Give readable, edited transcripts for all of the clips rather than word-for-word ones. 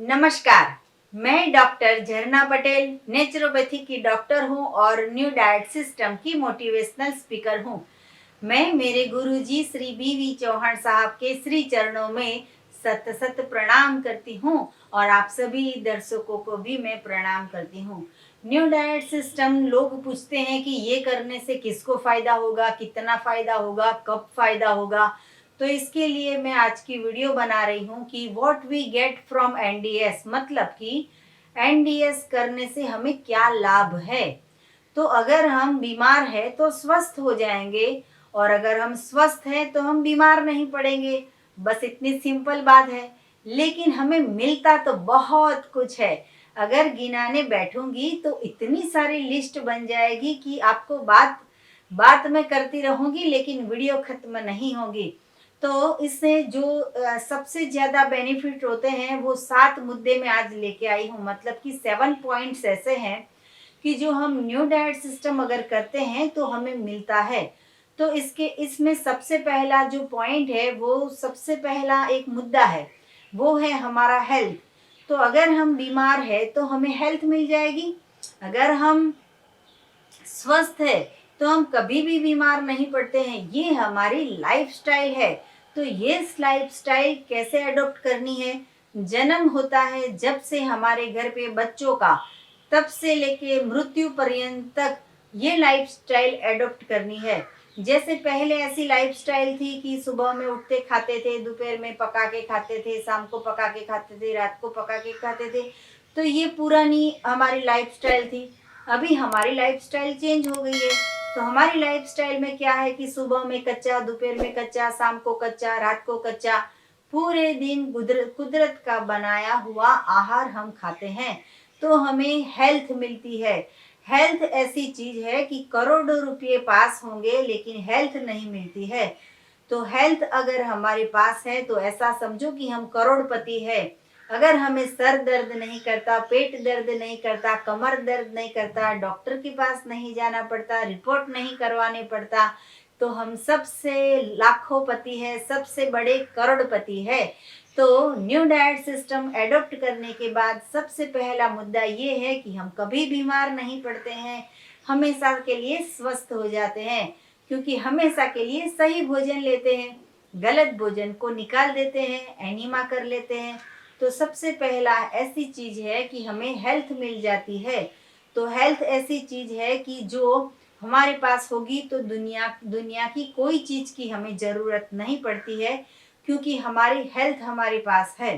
नमस्कार। मैं डॉक्टर झरना पटेल नेचुरोपैथी की डॉक्टर हूँ और न्यू डाइट सिस्टम की मोटिवेशनल स्पीकर हूँ। मैं मेरे गुरुजी श्री बी.वी. चौहान साहब के श्री चरणों में सत सत प्रणाम करती हूँ और आप सभी दर्शकों को भी मैं प्रणाम करती हूँ। न्यू डाइट सिस्टम, लोग पूछते हैं कि ये करने से किसको फायदा होगा, कितना फायदा होगा, कब फायदा होगा। तो इसके लिए मैं आज की वीडियो बना रही हूँ कि what we get from NDS, मतलब कि एनडीएस करने से हमें क्या लाभ है। तो अगर हम बीमार है तो स्वस्थ हो जाएंगे और अगर हम स्वस्थ हैं तो हम बीमार नहीं पड़ेंगे। बस इतनी सिंपल बात है। लेकिन हमें मिलता तो बहुत कुछ है। अगर गिनाने बैठूंगी तो इतनी सारी लिस्ट बन जाएगी कि आपको बात बात में करती रहूंगी लेकिन वीडियो खत्म नहीं होगी। तो इससे जो सबसे ज्यादा बेनिफिट होते हैं वो 7 मुद्दे में आज लेके आई हूँ। मतलब कि 7 पॉइंट्स ऐसे हैं कि जो हम न्यू डाइट सिस्टम अगर करते हैं तो हमें मिलता है। तो इसमें सबसे पहला जो पॉइंट है, वो सबसे पहला एक मुद्दा है, वो है हमारा हेल्थ। तो अगर हम बीमार है तो हमें हेल्थ मिल जाएगी। अगर हम स्वस्थ है तो हम कभी भी बीमार नहीं पड़ते हैं। ये हमारी लाइफस्टाइल है। तो ये लाइफस्टाइल कैसे अडॉप्ट करनी है? जन्म होता है जब से हमारे घर पे बच्चों का, तब से लेके मृत्यु पर्यंत तक ये लाइफस्टाइल अडॉप्ट करनी है। जैसे पहले ऐसी लाइफस्टाइल थी कि सुबह में उठते खाते थे, दोपहर में पका के खाते थे, शाम को पका के खाते थे, रात को पका के खाते थे। तो ये पुरानी हमारी लाइफस्टाइल थी। अभी हमारी लाइफस्टाइल चेंज हो गई है। तो हमारी लाइफस्टाइल में क्या है कि सुबह में कच्चा, दोपहर में कच्चा, शाम को कच्चा, रात को कच्चा, पूरे दिन कुदरत का बनाया हुआ आहार हम खाते हैं। तो हमें हेल्थ मिलती है। हेल्थ ऐसी चीज है कि करोड़ों रुपये पास होंगे लेकिन हेल्थ नहीं मिलती है। तो हेल्थ अगर हमारे पास है तो ऐसा समझो कि हम करोड़पति है। अगर हमें सर दर्द नहीं करता, पेट दर्द नहीं करता, कमर दर्द नहीं करता, डॉक्टर के पास नहीं जाना पड़ता, रिपोर्ट नहीं करवाने पड़ता, तो हम सबसे लाखों पति है, सबसे बड़े करोड़पति है। तो न्यू डाइट सिस्टम एडॉप्ट करने के बाद सबसे पहला मुद्दा ये है कि हम कभी बीमार नहीं पड़ते हैं, हमेशा के लिए स्वस्थ हो जाते हैं, क्योंकि हमेशा के लिए सही भोजन लेते हैं, गलत भोजन को निकाल देते हैं, एनीमा कर लेते हैं। तो सबसे पहला ऐसी चीज है कि हमें हेल्थ मिल जाती है। तो हेल्थ ऐसी चीज है कि जो हमारे पास होगी तो दुनिया दुनिया की कोई चीज की हमें जरूरत नहीं पड़ती है, क्योंकि हमारी हेल्थ हमारे पास है।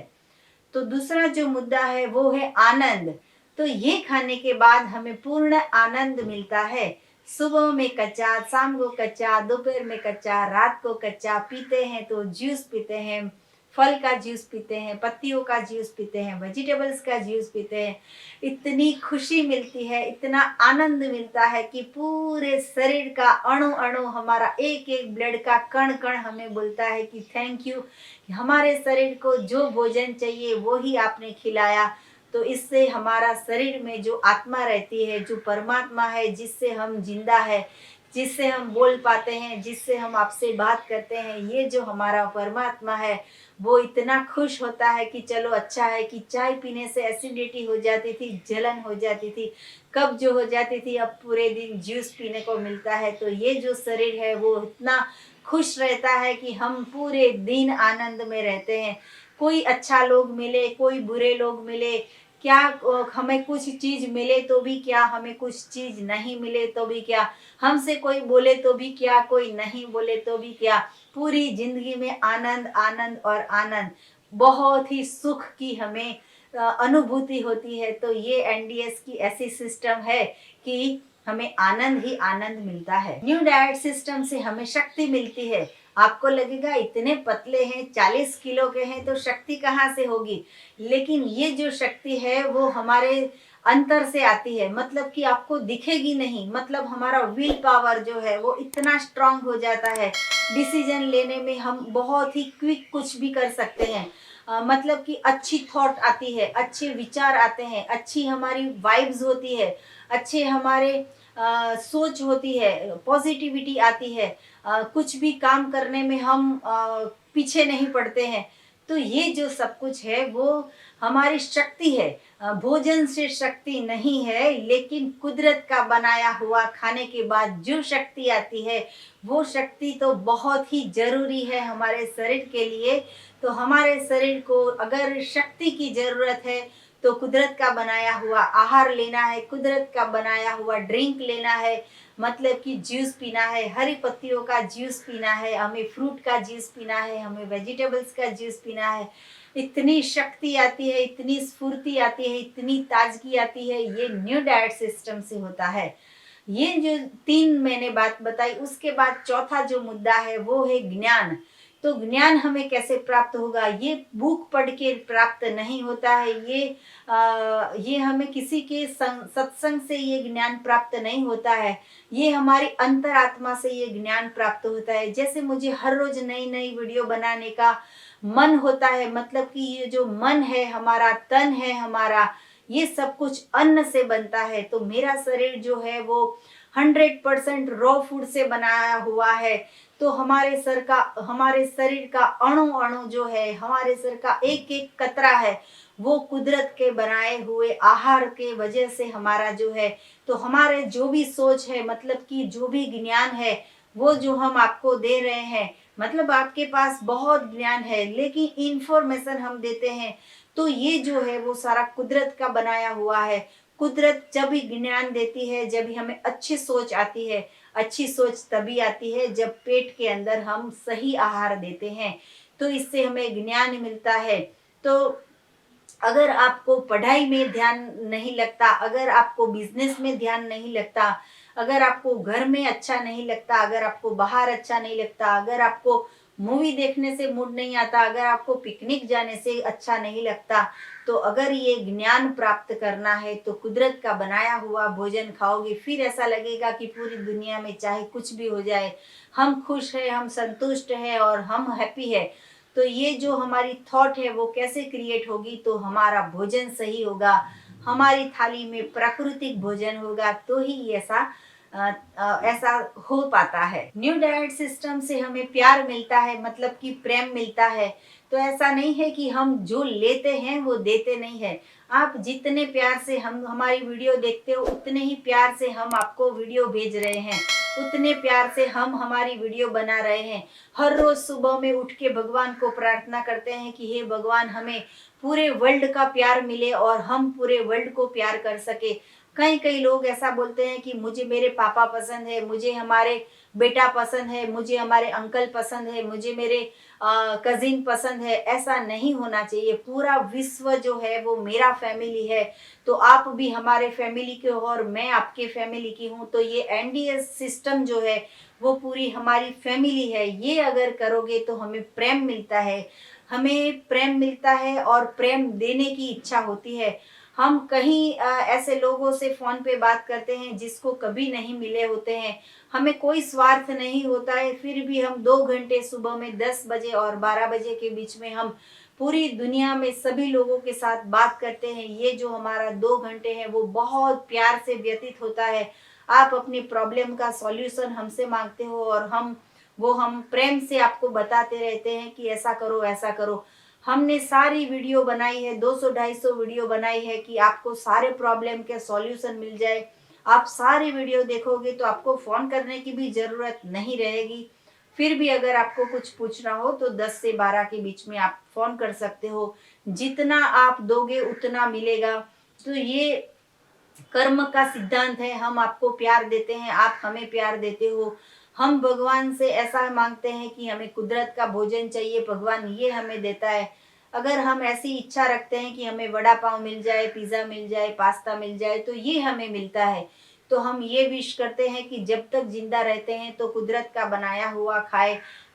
तो दूसरा जो मुद्दा है वो है आनंद। तो ये खाने के बाद हमें पूर्ण आनंद मिलता है। सुबह में कच्चा, शाम को कच्चा, दोपहर में कच्चा, रात को कच्चा, पीते हैं तो जूस पीते हैं, फल का जूस पीते हैं, पत्तियों का जूस पीते हैं, वेजिटेबल्स का जूस पीते हैं। इतनी खुशी मिलती है, इतना आनंद मिलता है कि पूरे शरीर का अणु अणु, हमारा एक एक ब्लड का कण कण हमें बोलता है कि थैंक यू। हमारे शरीर को जो भोजन चाहिए वो ही आपने खिलाया। तो इससे हमारा शरीर में जो आत्मा रहती है, जो परमात्मा है, जिससे हम जिंदा है, जिससे हम बोल पाते हैं, जिससे हम आपसे बात करते हैं, ये जो हमारा परमात्मा है वो इतना खुश होता है कि चलो अच्छा है कि चाय पीने से एसिडिटी हो जाती थी, जलन हो जाती थी, कब्ज हो जाती थी, अब पूरे दिन जूस पीने को मिलता है। तो ये जो शरीर है वो इतना खुश रहता है कि हम पूरे दिन आनंद में रहते हैं। कोई अच्छा लोग मिले, कोई बुरे लोग मिले, क्या हमें कुछ चीज मिले तो भी क्या, हमें कुछ चीज नहीं मिले तो भी क्या, हमसे कोई बोले तो भी क्या, कोई नहीं बोले तो भी क्या, पूरी जिंदगी में आनंद आनंद और आनंद, बहुत ही सुख की हमें अनुभूति होती है। तो ये एनडीएस की ऐसी सिस्टम है कि हमें आनंद ही आनंद मिलता है। न्यू डाइट सिस्टम से हमें शक्ति मिलती है। आपको लगेगा इतने पतले हैं, 40 किलो के हैं, तो शक्ति कहाँ से होगी? लेकिन ये जो शक्ति है वो हमारे अंतर से आती है। मतलब कि आपको दिखेगी नहीं। मतलब हमारा विल पावर जो है वो इतना स्ट्रांग हो जाता है, डिसीजन लेने में हम बहुत ही क्विक कुछ भी कर सकते हैं। मतलब कि अच्छी थॉट आती है, अच्छे विचार आते हैं, अच्छी हमारी वाइब्स होती है, अच्छे हमारे सोच होती है, पॉजिटिविटी आती है। कुछ भी काम करने में हम पीछे नहीं पड़ते हैं। तो ये जो सब कुछ है वो हमारी शक्ति है। भोजन से शक्ति नहीं है, लेकिन कुदरत का बनाया हुआ खाने के बाद जो शक्ति आती है वो शक्ति तो बहुत ही जरूरी है हमारे शरीर के लिए। तो हमारे शरीर को अगर शक्ति की जरूरत है तो कुदरत का बनाया हुआ आहार लेना है, कुदरत का बनाया हुआ ड्रिंक लेना है, मतलब कि जूस पीना है, हरी पत्तियों का जूस पीना है, हमें फ्रूट का जूस पीना है, हमें वेजिटेबल्स का जूस पीना है। इतनी शक्ति आती है, इतनी स्फूर्ति आती है, इतनी ताजगी आती है, ये न्यू डाइट सिस्टम से होता है। ये जो 3 मैंने बात बताई, उसके बाद चौथा जो मुद्दा है वो है ज्ञान। तो ज्ञान हमें कैसे प्राप्त होगा? ये बुक पढ़ के प्राप्त नहीं होता है, ये हमें किसी के सत्संग से ये ज्ञान प्राप्त नहीं होता है, ये हमारी अंतरात्मा से ये ज्ञान प्राप्त होता है। जैसे मुझे हर रोज नई नई वीडियो बनाने का मन होता है, मतलब कि ये जो मन है हमारा, तन है हमारा, ये सब कुछ अन्न से बनता है। तो मेरा शरीर जो है वो 100% रॉ फूड से बनाया हुआ है। तो हमारे शरीर का अणु अणु जो है, हमारे शरीर का एक एक कतरा है, वो कुदरत के बनाए हुए आहार के वजह से हमारा जो है। तो हमारे जो भी सोच है, मतलब कि जो भी ज्ञान है, वो जो हम आपको दे रहे हैं, मतलब आपके पास बहुत ज्ञान है लेकिन इंफॉर्मेशन हम देते हैं, तो ये जो है वो सारा कुदरत का बनाया हुआ है। कुदरत जब भी ज्ञान देती है, जब भी हमें अच्छी सोच आती है, अच्छी सोच तभी आती है जब पेट के अंदर हम सही आहार देते हैं, तो इससे हमें ज्ञान मिलता है। तो अगर आपको पढ़ाई में ध्यान नहीं लगता, अगर आपको बिजनेस में ध्यान नहीं लगता, अगर आपको घर में अच्छा नहीं लगता, अगर आपको बाहर अच्छा नहीं लगता, अगर आपको मूवी देखने से मूड नहीं आता, अगर आपको पिकनिक जाने से अच्छा नहीं लगता, तो अगर ये ज्ञान प्राप्त करना है तो कुदरत का बनाया हुआ भोजन खाओगे, फिर ऐसा लगेगा कि पूरी दुनिया में चाहे कुछ भी हो जाए, हम खुश हैं, हम संतुष्ट हैं और हम हैप्पी है। तो ये जो हमारी थॉट है वो कैसे क्रिएट होगी? तो हमारा भोजन सही होगा, हमारी थाली में प्राकृतिक भोजन होगा, तो ही ऐसा हो पाता है। न्यू डाइट सिस्टम से हमें प्यार मिलता है, मतलब कि प्रेम मिलता है। तो ऐसा नहीं है कि हम जो लेते हैं वो देते नहीं है। आप जितने प्यार से हम हमारी वीडियो देखते हो, उतने ही प्यार से हम आपको वीडियो भेज रहे हैं, उतने प्यार से हम हमारी वीडियो बना रहे हैं। हर रोज सुबह में उठ के भगवान को प्रार्थना करते हैं कि हे भगवान, हमें पूरे वर्ल्ड का प्यार मिले और हम पूरे वर्ल्ड को प्यार कर सके। कई कई लोग ऐसा बोलते हैं कि मुझे मेरे पापा पसंद है, मुझे हमारे बेटा पसंद है, मुझे हमारे अंकल पसंद है, मुझे मेरे कजिन पसंद है। ऐसा नहीं होना चाहिए। पूरा विश्व जो है वो मेरा फैमिली है, तो आप भी हमारे फैमिली के हो और मैं आपके फैमिली की हूँ। तो ये एनडीएस सिस्टम जो है वो पूरी हमारी फैमिली है। ये अगर करोगे तो हमें प्रेम मिलता है, हमें प्रेम मिलता है और प्रेम देने की इच्छा होती है। हम कहीं ऐसे लोगों से फोन पे बात करते हैं जिसको कभी नहीं मिले होते हैं, हमें कोई स्वार्थ नहीं होता है, फिर भी हम 2 घंटे सुबह में 10 बजे और 12 बजे के बीच में हम पूरी दुनिया में सभी लोगों के साथ बात करते हैं। ये जो हमारा 2 घंटे हैं वो बहुत प्यार से व्यतीत होता है। आप अपनी प्रॉब्लम का सॉल्यूशन हमसे मांगते हो और हम प्रेम से आपको बताते रहते हैं कि ऐसा करो, ऐसा करो। हमने सारी वीडियो बनाई है, 200-250 वीडियो बनाई है कि आपको सारे प्रॉब्लम के सॉल्यूशन मिल जाए। आप सारी वीडियो देखोगे तो आपको फोन करने की भी जरूरत नहीं रहेगी। फिर भी अगर आपको कुछ पूछना हो तो 10 से 12 के बीच में आप फोन कर सकते हो। जितना आप दोगे उतना मिलेगा। तो ये कर्म का सिद्धांत है, हम आपको प्यार देते हैं, आप हमें प्यार देते हो। हम भगवान से ऐसा मांगते हैं कि हमें कुदरत का भोजन चाहिए, भगवान ये हमें देता है। अगर हम ऐसी इच्छा रखते हैं कि हमें वड़ा पाव मिल जाए, पिज्ज़ा मिल जाए, पास्ता मिल जाए, तो ये हमें मिलता है। तो हम ये विश करते हैं कि जब तक जिंदा रहते हैं तो कुदरत का बनाया हुआ खाए,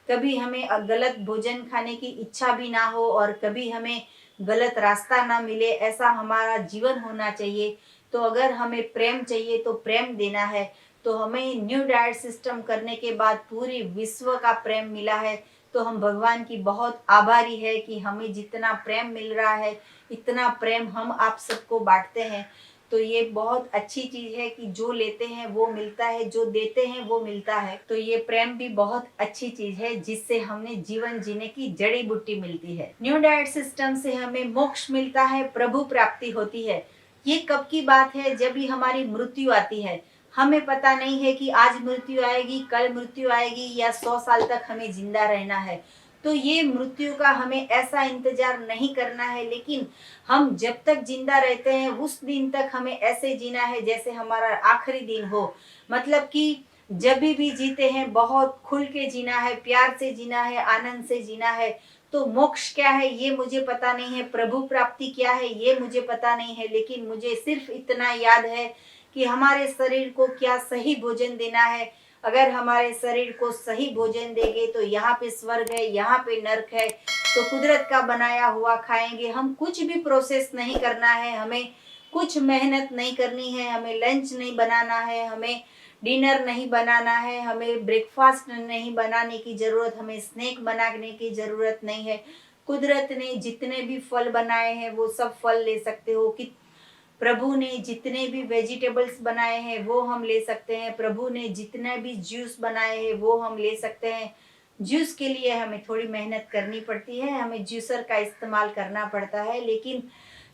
कभी हमें गलत भोजन खाने की इच्छा भी ना हो और कभी हमें गलत रास्ता ना मिले, ऐसा हमारा जीवन होना चाहिए। तो अगर हमें प्रेम चाहिए तो प्रेम देना है। तो हमें न्यू डाइट सिस्टम करने के बाद पूरी विश्व का प्रेम मिला है। तो हम भगवान की बहुत आभारी है कि हमें जितना प्रेम मिल रहा है, इतना प्रेम हम आप सबको बांटते हैं। तो ये बहुत अच्छी चीज है कि जो लेते हैं वो मिलता है, जो देते हैं वो मिलता है। तो ये प्रेम भी बहुत अच्छी चीज है जिससे हमें जीवन जीने की जड़ी बूटी मिलती है। न्यू डाइट सिस्टम से हमें मोक्ष मिलता है, प्रभु प्राप्ति होती है। ये कब की बात है? जब भी हमारी मृत्यु आती है। हमें पता नहीं है कि आज मृत्यु आएगी, कल मृत्यु आएगी या 100 साल तक हमें जिंदा रहना है। तो ये मृत्यु का हमें ऐसा इंतजार नहीं करना है, लेकिन हम जब तक जिंदा रहते हैं उस दिन तक हमें ऐसे जीना है जैसे हमारा आखिरी दिन हो। मतलब कि जब भी जीते हैं बहुत खुल के जीना है, प्यार से जीना है, आनंद से जीना है। तो मोक्ष क्या है ये मुझे पता नहीं है, प्रभु प्राप्ति क्या है ये मुझे पता नहीं है, लेकिन मुझे सिर्फ इतना याद है कि हमारे शरीर को क्या सही भोजन देना है। अगर हमारे शरीर को सही भोजन देंगे तो यहाँ पे स्वर्ग है, यहाँ पे नर्क है। तो कुदरत का बनाया हुआ खाएंगे। हम कुछ भी प्रोसेस नहीं करना है, हमें कुछ मेहनत नहीं करनी है, हमें लंच नहीं बनाना है, हमें डिनर नहीं बनाना है, हमें ब्रेकफास्ट नहीं बनाने की जरूरत, हमें स्नैक बनाने की जरूरत नहीं है। कुदरत ने जितने भी फल बनाए हैं वो सब फल ले सकते हो। कि प्रभु ने जितने भी वेजिटेबल्स बनाए हैं वो हम ले सकते हैं। प्रभु ने जितने भी जूस बनाए हैं वो हम ले सकते हैं। जूस के लिए हमें थोड़ी मेहनत करनी पड़ती है, हमें जूसर का इस्तेमाल करना पड़ता है, लेकिन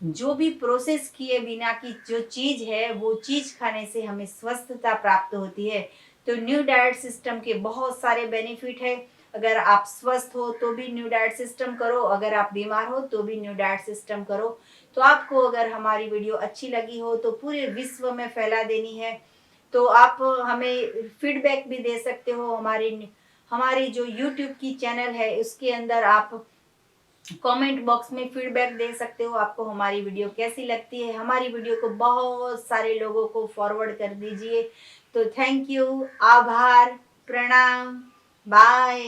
जो भी प्रोसेस किए बिना की जो चीज है वो चीज खाने से हमें स्वस्थता प्राप्त होती है। तो न्यू डाइट सिस्टम के बहुत सारे बेनिफिट है। अगर आप स्वस्थ हो तो भी न्यू डाइट सिस्टम करो, अगर आप बीमार हो तो भी न्यू डाइट सिस्टम करो। तो आपको अगर हमारी वीडियो अच्छी लगी हो तो पूरे विश्व में फैला देनी है। तो आप हमें फीडबैक भी दे सकते हो। हमारी जो YouTube की चैनल है उसके अंदर आप कमेंट बॉक्स में फीडबैक दे सकते हो, आपको हमारी वीडियो कैसी लगती है। हमारी वीडियो को बहुत सारे लोगों को फॉरवर्ड कर दीजिए। तो थैंक यू, आभार, प्रणाम, बाय।